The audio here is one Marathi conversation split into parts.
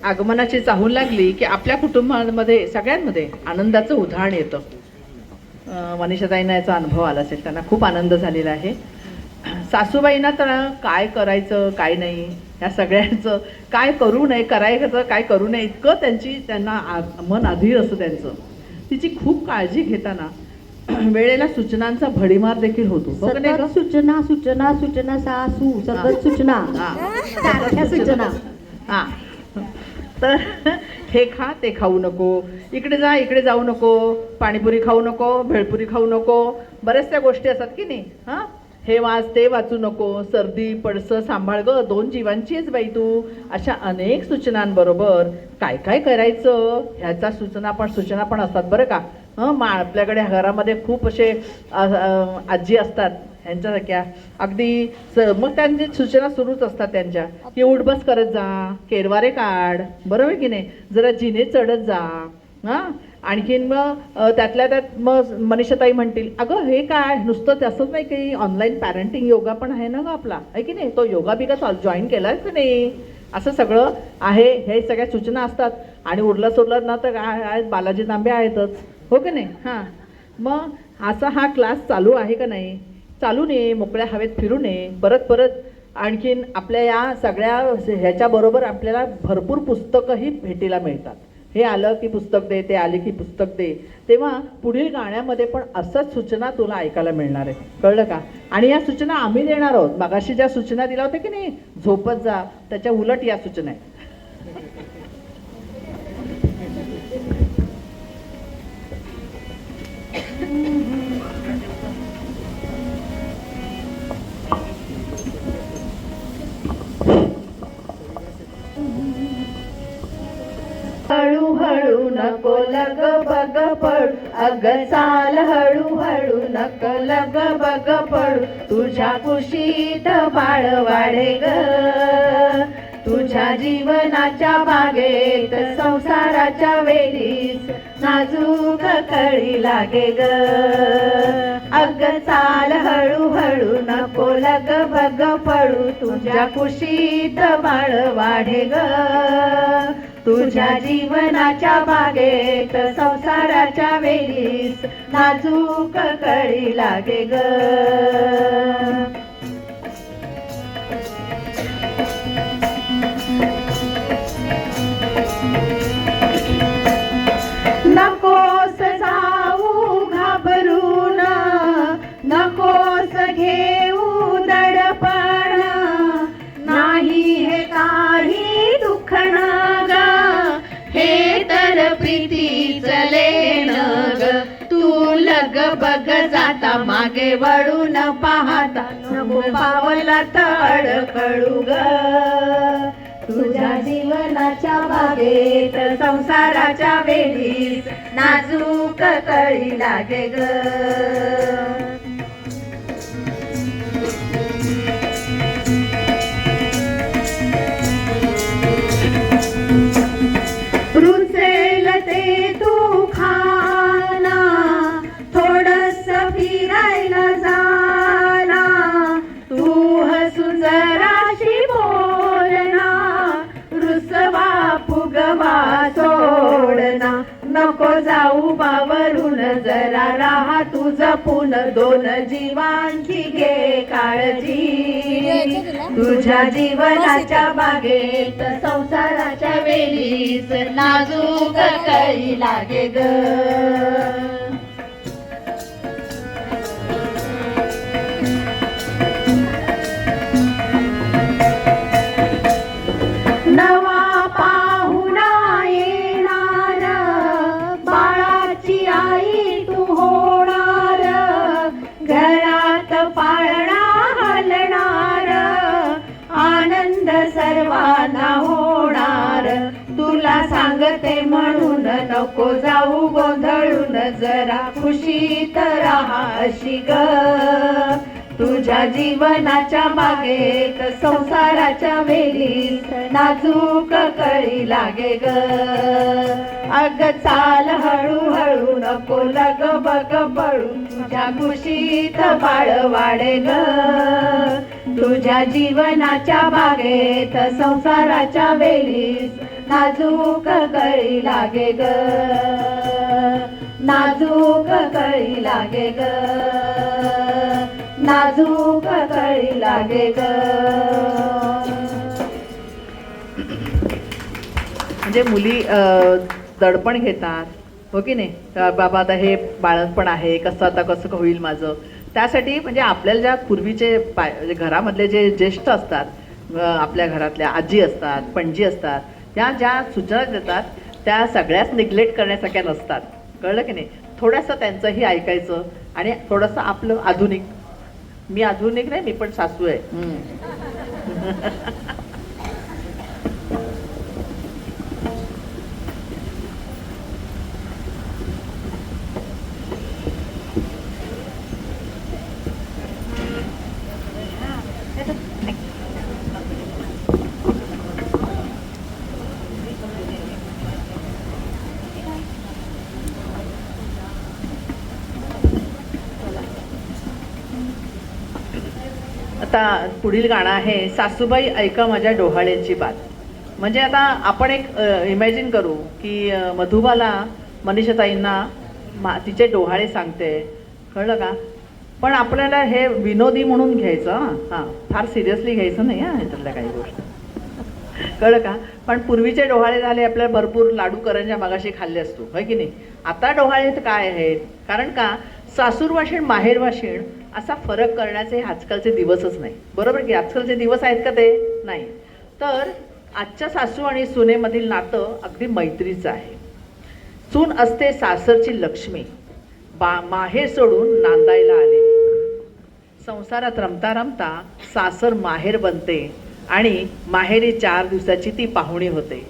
आगमनाची चाहूल लागली की आपल्या कुटुंबामध्ये सगळ्यांमध्ये आनंदाचं उधाण येतं. मनीषाताईंना याचा अनुभव आला असेल, त्यांना खूप आनंद झालेला आहे. सासूबाईंना तर काय करायचं काय नाही ह्या सगळ्यांचं, काय करू नये करायचं काय करू नये इतकं त्यांना मन अधीर असतं त्यांचं. तिची खूप काळजी घेताना वेळेला सूचनांचा भडीमार देखील होतो. सूचना सूचना सूचना सासू सतत सूचना सूचना. हां, तर हे खा ते खाऊ नको, इकडे जा इकडे जाऊ नको, पाणीपुरी खाऊ नको, भेळपुरी खाऊ नको, बऱ्याचशा गोष्टी असतात की नाही. हां, हे वाच ते वाचू नको, सर्दी पडसं सांभाळ ग, 2 जीवांची आहेस बाई तू. अशा अनेक सूचनांबरोबर काय काय करायचं ह्याचा सूचना पण असतात बरं का. आपल्याकडे घरामध्ये खूप असे आजी असतात ह्यांच्यासारख्या अगदी मग त्यांची सूचना सुरूच असतात त्यांच्या की उठबस करत जा, केरवारे काढ, बरोबर की नाही, जरा जिने चढत जा. हां, आणखीन मग त्यातल्या त्यात मग मनीषाताई म्हणतील अगं हे काय नुसतं तसंच नाही काही ऑनलाईन पॅरेंटिंग योगा पण आहे ना गं आपला, आहे की नाही, तो योगा बिगा जॉईन केला की नाही, असं सगळं आहे. हे सगळ्या सूचना असतात. आणि उरलं सोडलं ना तर काय बालाजी तांबे आहेतच, हो की नाही. हां, मग असा हा क्लास चालू आहे का नाही, चालू नये, मोकळ्या हवेत फिरू नये, परत आणखीन आपल्या या सगळ्या ह्याच्याबरोबर आपल्याला भरपूर पुस्तकंही भेटीला मिळतात. हे आलं की पुस्तक दे, ते आले की पुस्तक दे. तेव्हा पुढील गाण्यामध्ये पण असंच सूचना तुला ऐकायला मिळणार आहे, कळलं का. आणि या सूचना आम्ही देणार आहोत. मगाशी ज्या सूचना दिल्या होत्या की नाही, झोपत जा, त्याच्या उलट या सूचना आहेत. हळूहळू नको लग बग पड, अग चाल हळूहळू नको लग बग पड, तुझ्या कुशीत बाळ वाढे ग, तुझ्या जीवनाच्या बागेत संसाराच्या वेलीस नाजूक कळी लागे ग. अग चाल हळूहळू नको लग बग पडू, तुझ्या कुशीत बाळ वाढे ग, तुझ्या जीवनाच्या बागेत संसाराच्या वेलीस नाजूक कळी लागे ग. नकोस जाऊ घाबरून, नकोस घेऊ दडपण, नाही हे काही दुखणं ग, हे तर प्रीतीच लेण ग. तू लग बग जाता मागे वळून पाहता, नको पावलात अडखळू ग, तुझ्या जीवनाच्या बागेत संसाराच्या वेलीस नाजूक कळी लागे ग. रुचेल ते तू खाना, थोडस फिरायला जाना, तू हसून जराशी बोलना, रुसवा फुगवा सोडना, नको जाऊ बावरून जरा राहा तू जपून, 2 जीवांची घे काळजी, तुझ्या जीवनाच्या बागेत संसाराच्या वेलीस नाजूक कळी लागे ग. नवा पाहुणा येणार, बाळाची आई तू होणार, घरात पाळणा हलणार, आनंद सर्वांना होणार, तुला सांगते म्हणून नको जाऊ गोंधळून, जरा खुशीत राहा अशी ग, तुझ्या जीवनाच्या बागेत संसाराच्या वेलीस नाजूक कळी लागे ग. अग चाल हळूहळू नको लग बग पडू, तुझ्या कुशीत बाळ वाढे ग, तुझ्या जीवनाच्या बागेत संसाराच्या वेलीस नाजूक गळी लागे ग, नाजूक गळी लागे ग, नाजूक गळी लागे ग. म्हणजे मुली दडपण घेतात, हो की नाही? बाबा आता हे बाळणपण आहे, कसं होईल माझं. त्यासाठी म्हणजे आपल्याला ज्या पूर्वीचे म्हणजे घरामधले जे ज्येष्ठ असतात, आपल्या घरातल्या आजी असतात, पणजी असतात, त्या ज्या सूचना देतात त्या सगळ्याच निग्लेक्ट करण्यासारख्या नसतात. कळलं की नाही? थोडंसं त्यांचंही ऐकायचं आणि थोडंसं आपलं आधुनिक. मी आधुनिक नाही, मी पण सासू आहे. आता पुढील गाणं आहे सासूबाई ऐका माझ्या डोहाळ्यांची बात. म्हणजे आता आपण एक इमॅजिन करू की मधुबाला मनीषाताईंना तिचे डोहाळे सांगते. कळलं का? पण आपल्याला हे विनोदी म्हणून घ्यायचं. हां, फार सिरियसली घ्यायचं नाही हां ह्याच्यातल्या काही गोष्टी. कळलं का? पण पूर्वीचे डोहाळे झाले आपल्याला भरपूर लाडू करंजा मगाशी खाल्ले असतो, होय की नाही? आता डोहाळे काय आहेत? कारण का सासूर वाशीण माहेर वाशीण असा फरक करण्याचे हे आजकालचे दिवसच नाही. बरोबर की? आजकालचे दिवस आहेत का ते? नाही. तर आजच्या सासू आणि सुनेमधील नातं अगदी मैत्रीचं आहे. सून असते सासरची लक्ष्मी, माहेर सोडून नांदायला आलेली. संसारात रमता रमता सासर माहेर बनते आणि माहेरी 4 दिवसाची ती पाहुणी होते.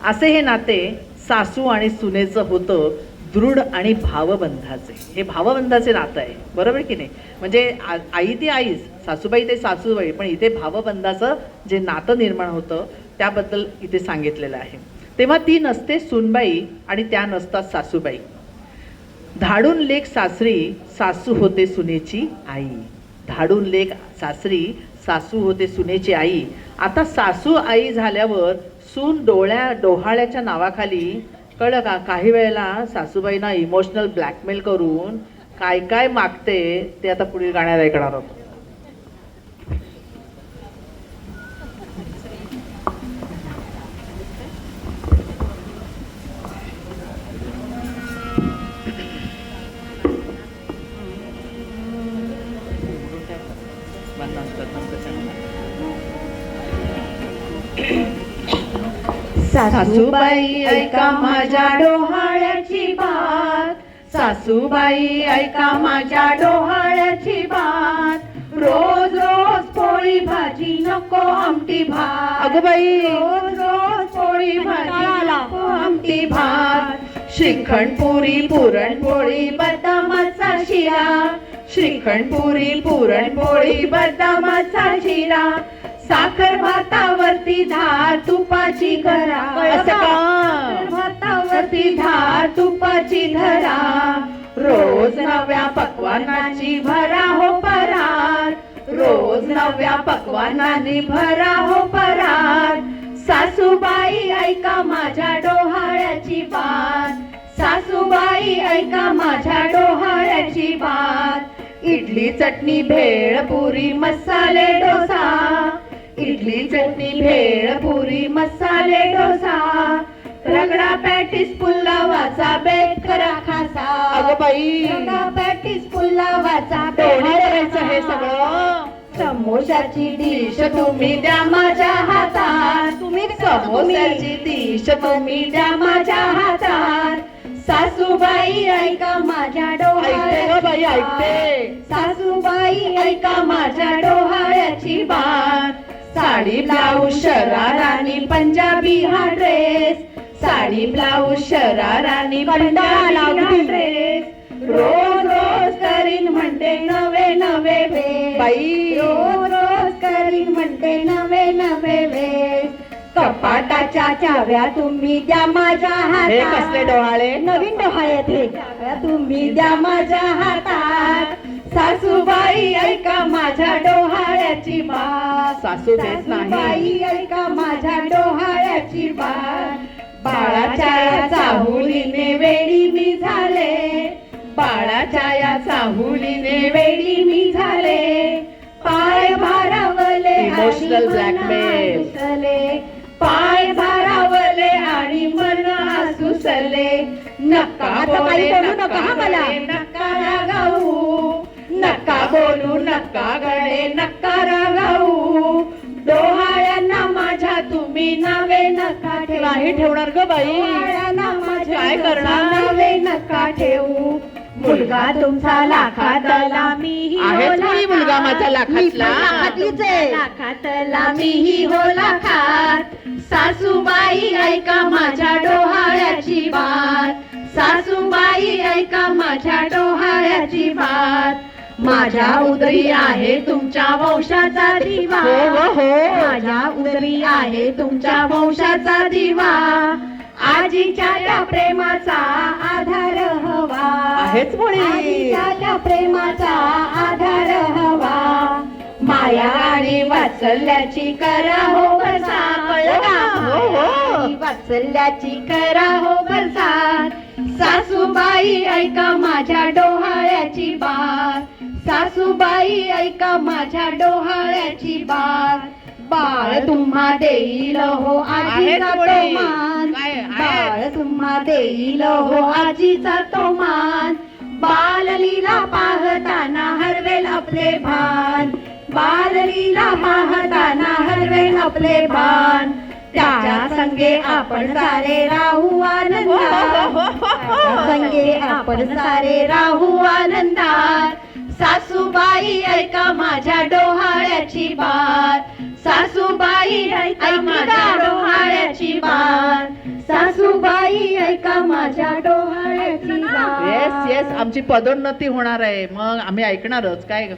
असे हे नाते सासू आणि सुनेचं होतं, दृढ आणि भावबंधाचे. हे भावबंधाचे नातं आहे. बरोबर की नाही? म्हणजे आई ती आईच, सासूबाई ते सासूबाई, पण इथे भावबंधाचं जे नातं निर्माण होतं त्याबद्दल इथे सांगितलेलं आहे. तेव्हा ती नसते सुनबाई आणि त्या नसतात सासूबाई. धाडून लेक सासरी, सासू होते सुनेची आई. धाडून लेक सासरी, सासू होते सुनेची आई. आता सासू आई झाल्यावर सून डोहाळ्याच्या नावाखाली, कळलं का, काही वेळेला सासूबाईंना इमोशनल ब्लॅकमेल करून काय काय मागते ते आता पुढील गाण्यात ऐकणार आहोत. सासूबाई ऐका माझ्या डोहाळ्याची बात, सासूबाई ऐका माझ्या डोहाळ्याची बात. रोज रोज पोळी भाजी नको आमटी भात. अगं बाई, रोज रोज पोळी भाजी नको आमटी भात. श्रीखंड पुरी पुरणपोळी बदामाचा शिरा, श्रीखंड पुरी पुरणपोळी बदामाचा शिरा. साखर भातावरती धार तुपाची धरा. साखर भातावरती धार तुपाची धरा. रोज नव्या पक्वानाची भरा हो परात. रोज नव्या पक्वानाची भरा हो परात. सासूबाई ऐका माझ्या डोहाळ्याची बात, सासूबाई ऐका माझ्या डोहाळ्याची बात. इडली चटणी भेळ पुरी मसाले डोसा, इडली चटणी भेळ पुरी मसाले डोसा. रगडा पॅटीस पुलावाचा बेत करा खासा. अगं बाई, रगडा पॅटीस पुलावाचा तोंडी करायचं हे सगळं. समोशाची डिश तुम्ही द्या माझ्या हातात. तुम्ही समोशाची डिश तुम्ही द्या माझ्या हातात. सासूबाई ऐका माझ्या डोहाळ्याची बाई, ऐकते. सासूबाई ऐका माझ्या डोहाळ्याची बात. साडी ब्लाऊज शरारानी पंजाबी हा ड्रेस, साडी ब्लाऊज शरारानी पंजाबी हा ड्रेस. रोज रोज करीन म्हणते नवे नवे वेश. बाई, रोज रोज करीन म्हणते नवे नवे वेश. कपाटाच्या चाव्या तुम्ही द्या माझ्या हे कसले हातात. डोहाळे? नवीन डोहाळे आहेत हे. चाव्या तुम्ही द्या माझ्या हातात. सासूबाई ऐका माझ्या डोहाळ्याची बात. सासू देत नाही. सासूबाई ऐका माझ्या डोहाळ्याची बात. बाळाच्या या चाहुलीने वेडी मी झाले. बाळाच्या या चाहुलीने वेडी मी झाले. पाय भारावले आणि Emotional मन blackmail. आसुसले. पाय भारावले आणि मन आसुसले. नका आता काही बोले, बोलू नका हा मला. नका रागावू. नका बोलू नका गडे नका रागावू. डोहाळ्यांना माझ्या तुम्ही नावे नका ठेवू. नाही ठेवणार ग बाई. डोहाळ्यांना माझ्या काय करणार? नावे नका ठेवू. मुलगा तुमचा लाखातला मीही आहेच हो मुली मुलगा माझा लाखातला. लाखातलीच आहे. लाखातला मीही हो लाखात. सासूबाई ऐका माझ्या डोहाळ्याची बात. सासूबाई ऐका माझ्या डोहाळ्याची बात. माझ्या उदरी आहे तुमच्या वंशाचा दिवा. हो, हो. माझ्या उदरी आहे तुमच्या वंशाचा दिवा. आजीच्या त्या प्रेमाचा आधार हवा. आहेच मुली. आजीच्या त्या प्रेमाचा आधार हवा. माया आणि वात्सल्याची करा हो बरसा. कळलं का? हो, हो. आणि वात्सल्याची करा हो बरसात. सासूबाई ऐका माझ्या डोहाळ्याची बात. सासूबाई ऐका माझ्या डोहाळ्याची बात. बाळ तुम्हा देईल हो आजीचा आहेच तो मुली. मान. काय आहे? बाळ तुम्हा देईल हो आजीचा तो मान. बाललीला पाहताना हरवेल आपले भान. बाललीला पाहताना हरवेल आपले भान. त्याच्या संगे आपण सारे राहू आनंदात. त्याच्या संगे आपण सारे राहू आनंदात. सासूबाई ऐका माझ्या डोहाळ्याची बात. सासूबाई ऐका माझ्या डोहाळ्याची बात. सासूबाई ऐका माझ्या डोहाळ्याची बात. येस येस, आमची पदोन्नती होणार आहे, मग आम्ही ऐकणारच काय ग?